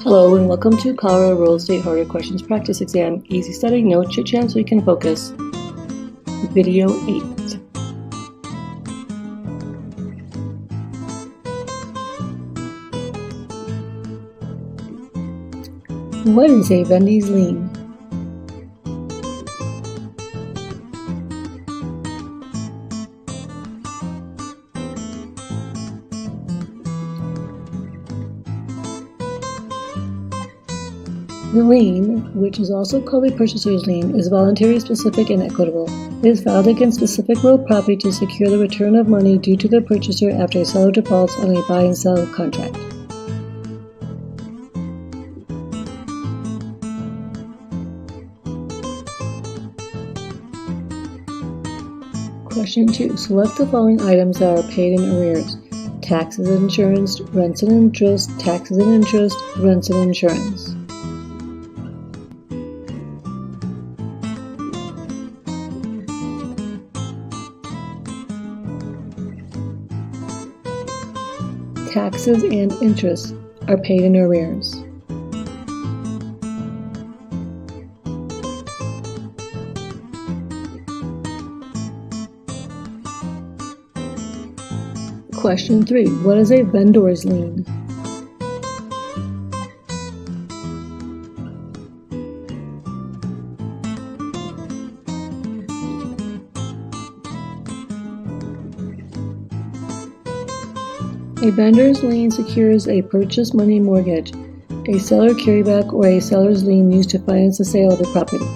Hello and welcome to Colorado Real Estate Harder Questions Practice Exam. Easy study, no chit chat so you can focus. Video 8. What is a vendee's lien? The lien, which is also called a purchaser's lien, is voluntary, specific, and equitable. It is filed against specific real property to secure the return of money due to the purchaser after a seller defaults on a buy and sell contract. Question 2. Select the following items that are paid in arrears: taxes and insurance, rents and interest, taxes and interest, rents and insurance. Taxes and interest are paid in arrears. Question 3. What is a vendor's lien? A vendor's lien secures a purchase money mortgage, a seller carryback, or a seller's lien used to finance the sale of a property.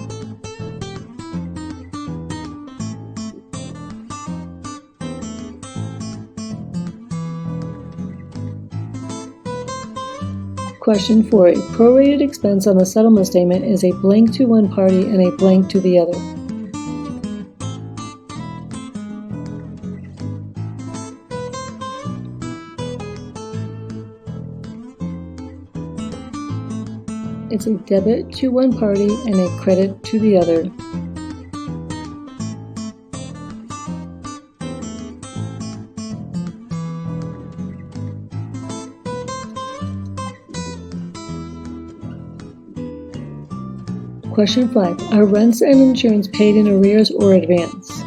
Question 4. A prorated expense on the settlement statement is a blank to one party and a blank to the other. It's a debit to one party and a credit to the other. Question 5. Are rents and insurance paid in arrears or advance?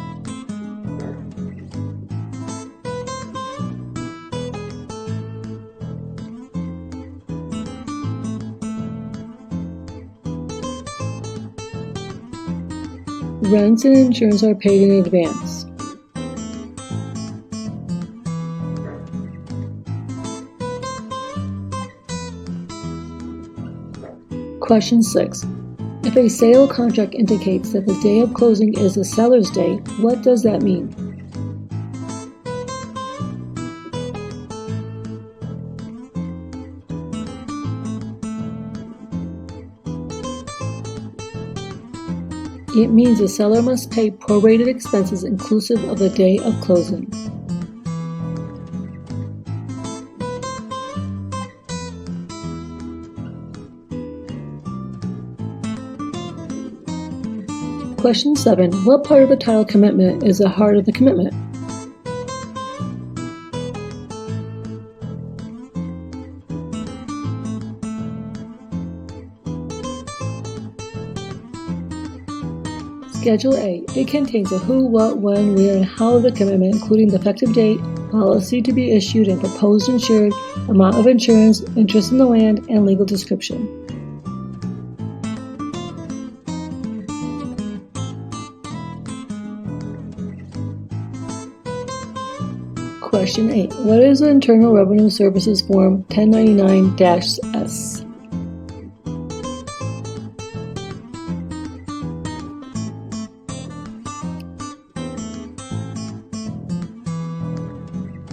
Rents and insurance are paid in advance. Question 6. If a sale contract indicates that the day of closing is the seller's day, what does that mean? It means the seller must pay prorated expenses inclusive of the day of closing. Question 7. What part of the title commitment is the heart of the commitment? Schedule A. It contains the who, what, when, where, and how of the commitment, including the effective date, policy to be issued and proposed insured, amount of insurance, interest in the land, and legal description. Question 8. What is the Internal Revenue Services Form 1099-S?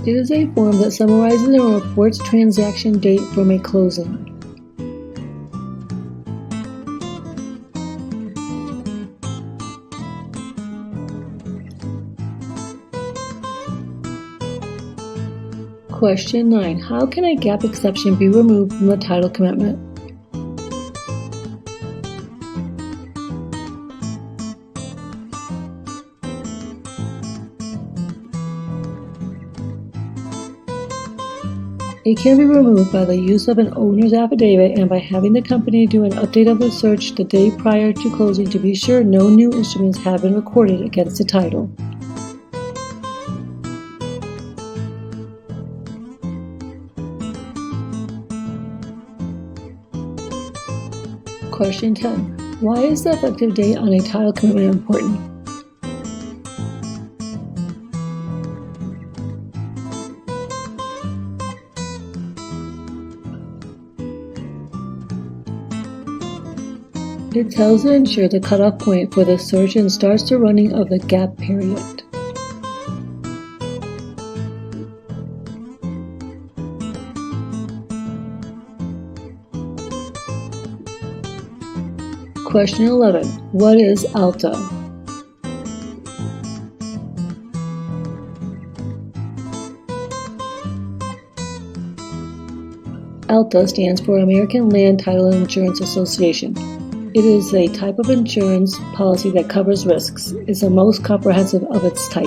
It is a form that summarizes and reports transaction date from a closing. Question 9. How can a gap exception be removed from the title commitment? It can be removed by the use of an owner's affidavit and by having the company do an update of the search the day prior to closing to be sure no new instruments have been recorded against the title. Question 10. Why is the effective date on a title commitment important? It tells the insured the cutoff point for the search and starts the running of the gap period. Question 11. What is ALTA? ALTA stands for American Land Title Insurance Association. It is a type of insurance policy that covers risks. It's the most comprehensive of its type.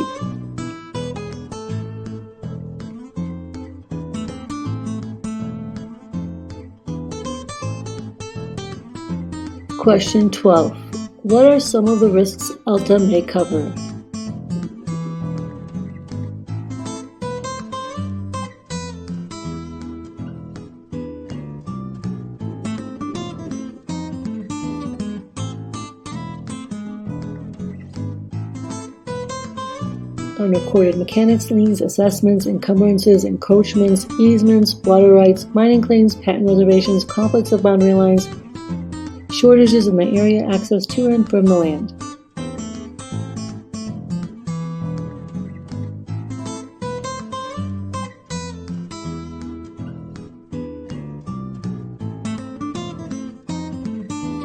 Question 12. What are some of the risks ALTA may cover? Unrecorded mechanics, liens, assessments, encumbrances, encroachments, easements, water rights, mining claims, patent reservations, conflicts of boundary lines, shortages in the area, access to and from the land.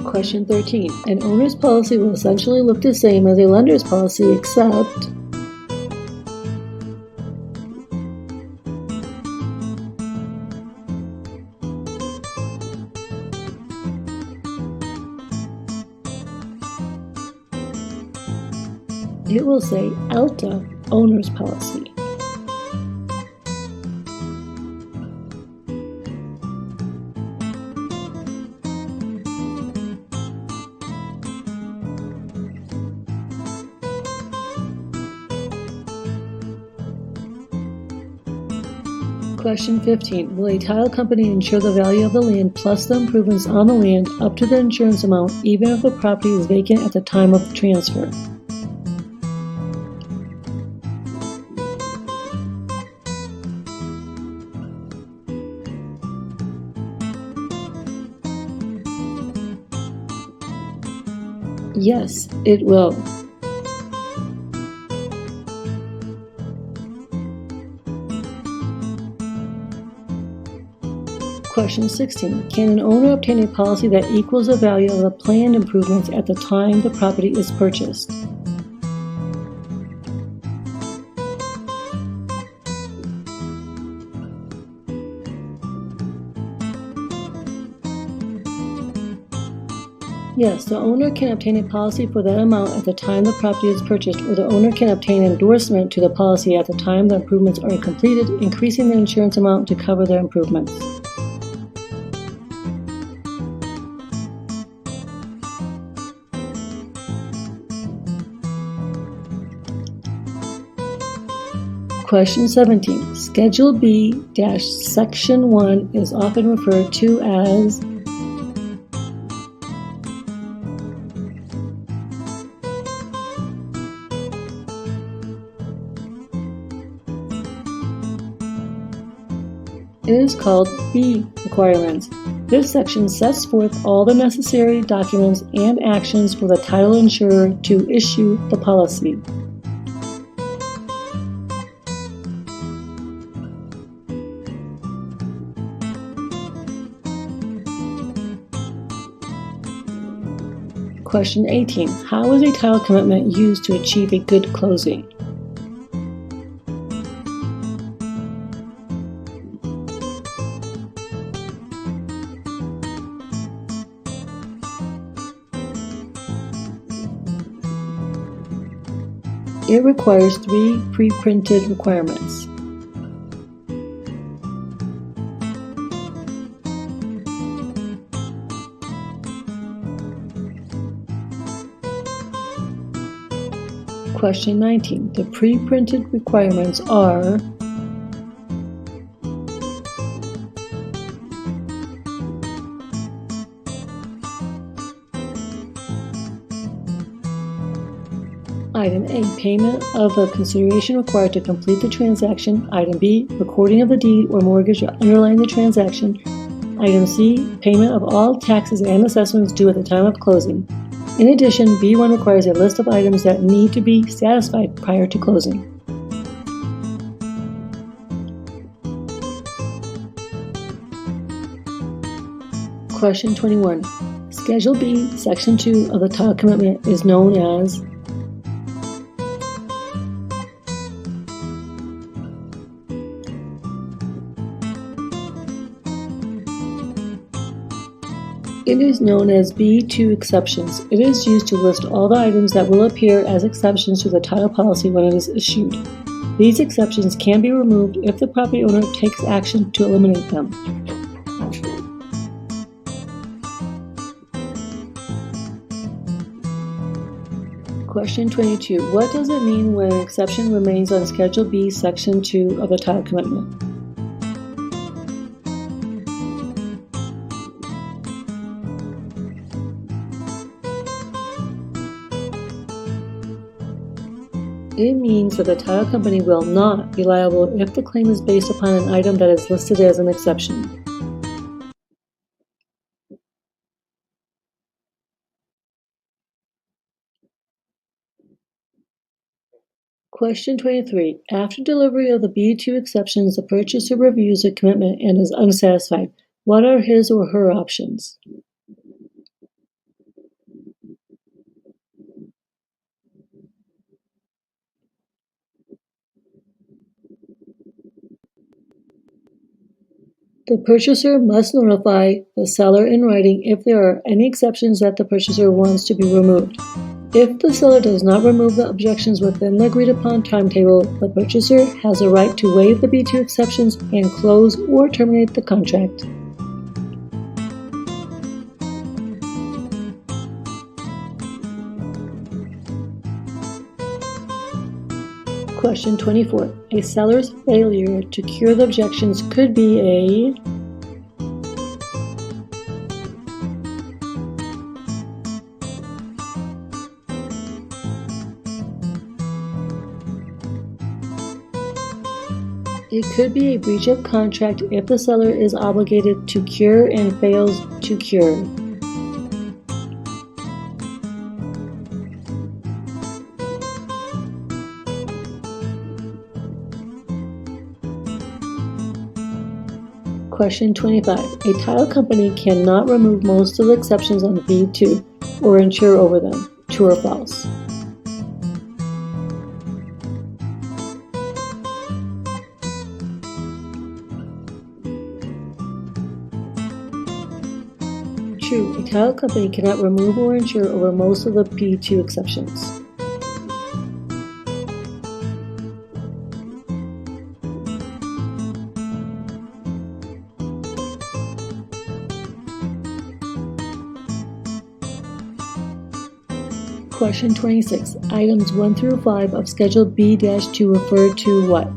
Question 13. An owner's policy will essentially look the same as a lender's policy except it will say ALTA owner's policy. Question 15. Will a title company insure the value of the land plus the improvements on the land up to the insurance amount even if the property is vacant at the time of transfer? Yes, it will. Question 16. Can an owner obtain a policy that equals the value of the planned improvements at the time the property is purchased? Yes, the owner can obtain a policy for that amount at the time the property is purchased, or the owner can obtain endorsement to the policy at the time the improvements are completed, increasing the insurance amount to cover their improvements. Question 17. Schedule B-Section 1 is often referred to as It is called B requirements. This section sets forth all the necessary documents and actions for the title insurer to issue the policy. Question 18. How is a title commitment used to achieve a good closing? It requires 3 pre-printed requirements. Question 19. The pre-printed requirements are Item A, payment of the consideration required to complete the transaction. Item B, recording of the deed or mortgage underlying the transaction. Item C, payment of all taxes and assessments due at the time of closing. In addition, B1 requires a list of items that need to be satisfied prior to closing. Question 21. Schedule B, Section 2 of the title commitment is known as It is known as B2 exceptions. It is used to list all the items that will appear as exceptions to the title policy when it is issued. These exceptions can be removed if the property owner takes action to eliminate them. Question 22. What does it mean when an exception remains on Schedule B, Section 2 of the title commitment? It means that the title company will not be liable if the claim is based upon an item that is listed as an exception. Question 23. After delivery of the B2 exceptions, the purchaser reviews the commitment and is unsatisfied. What are his or her options? The purchaser must notify the seller in writing if there are any exceptions that the purchaser wants to be removed. If the seller does not remove the objections within the agreed-upon timetable, the purchaser has a right to waive the B2 exceptions and close or terminate the contract. Question 24. A seller's failure to cure the objections could be a It could be a breach of contract if the seller is obligated to cure and fails to cure. Question 25. A title company cannot remove most of the exceptions on B2 or insure over them. True or false? True. A title company cannot remove or insure over most of the B2 exceptions. Question 26. Items 1 through 5 of Schedule B-2 refer to what?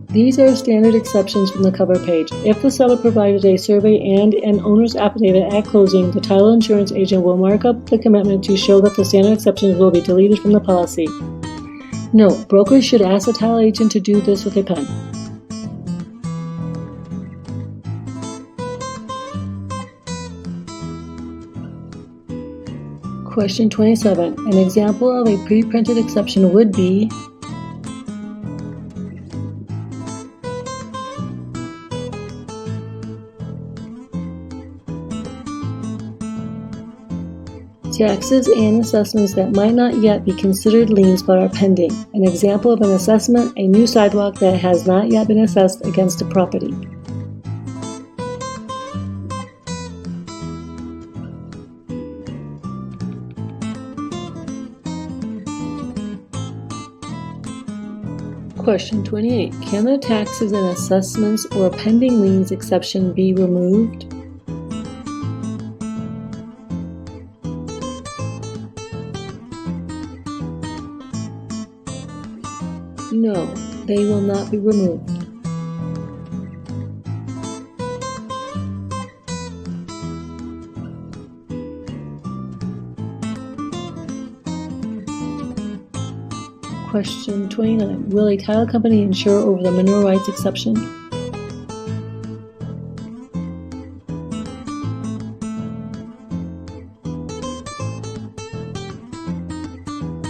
These are standard exceptions from the cover page. If the seller provided a survey and an owner's affidavit at closing, the title insurance agent will mark up the commitment to show that the standard exceptions will be deleted from the policy. Note: brokers should ask the title agent to do this with a pen. Question 27. An example of a pre-printed exception would be taxes and assessments that might not yet be considered liens but are pending. An example of an assessment: a new sidewalk that has not yet been assessed against a property. Question 28. Can the taxes and assessments or pending liens exception be removed? No, they will not be removed. Question 29. Will a title company insure over the mineral rights exception?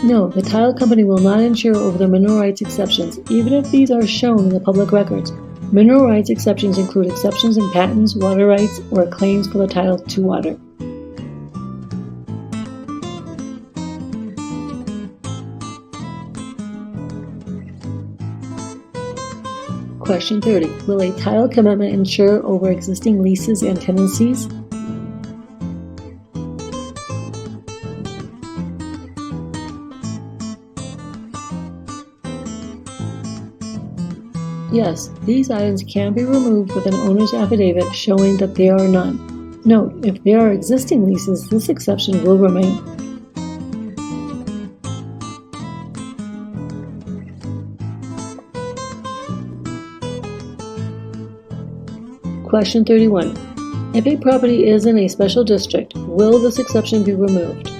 No, the title company will not insure over the mineral rights exceptions, even if these are shown in the public records. Mineral rights exceptions include exceptions in patents, water rights, or claims for the title to water. Question 30. Will a title commitment insure over existing leases and tenancies? Yes, these items can be removed with an owner's affidavit showing that there are none. Note, if there are existing leases, this exception will remain. Question 31. If a property is in a special district, will this exception be removed?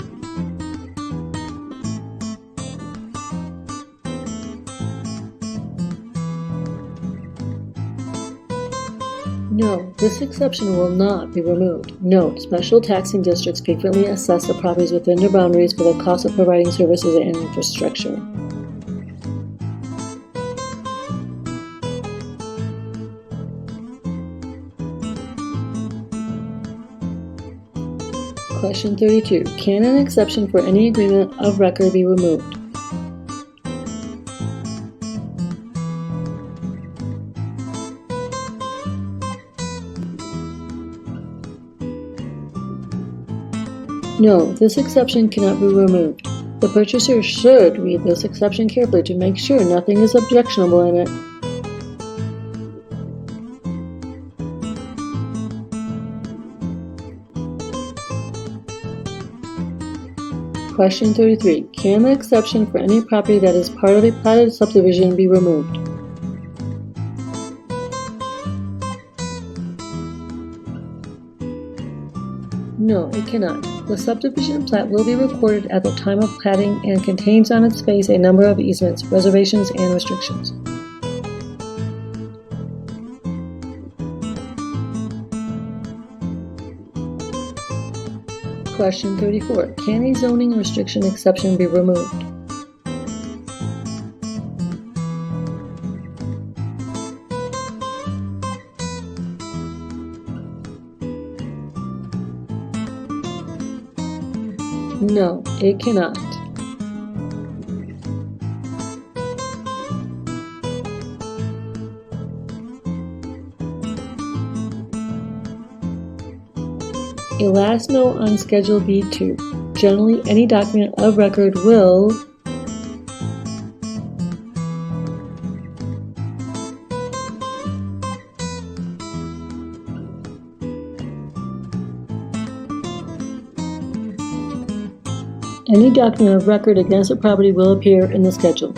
No, this exception will not be removed. Note, special taxing districts frequently assess the properties within their boundaries for the cost of providing services and infrastructure. Question 32. Can an exception for any agreement of record be removed? No, this exception cannot be removed. The purchaser should read this exception carefully to make sure nothing is objectionable in it. Question 33. Can the exception for any property that is part of a platted subdivision be removed? No, it cannot. The subdivision plat will be recorded at the time of platting and contains on its face a number of easements, reservations, and restrictions. Question 34. Can a zoning restriction exception be removed? No, it cannot. A last note on Schedule B2. Generally, any document of record will Any document of record against a property will appear in the schedule.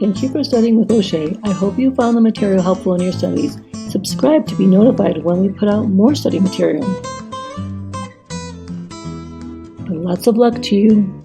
Thank you for studying with O-Shay. I hope you found the material helpful in your studies. Subscribe to be notified when we put out more study material. And lots of luck to you.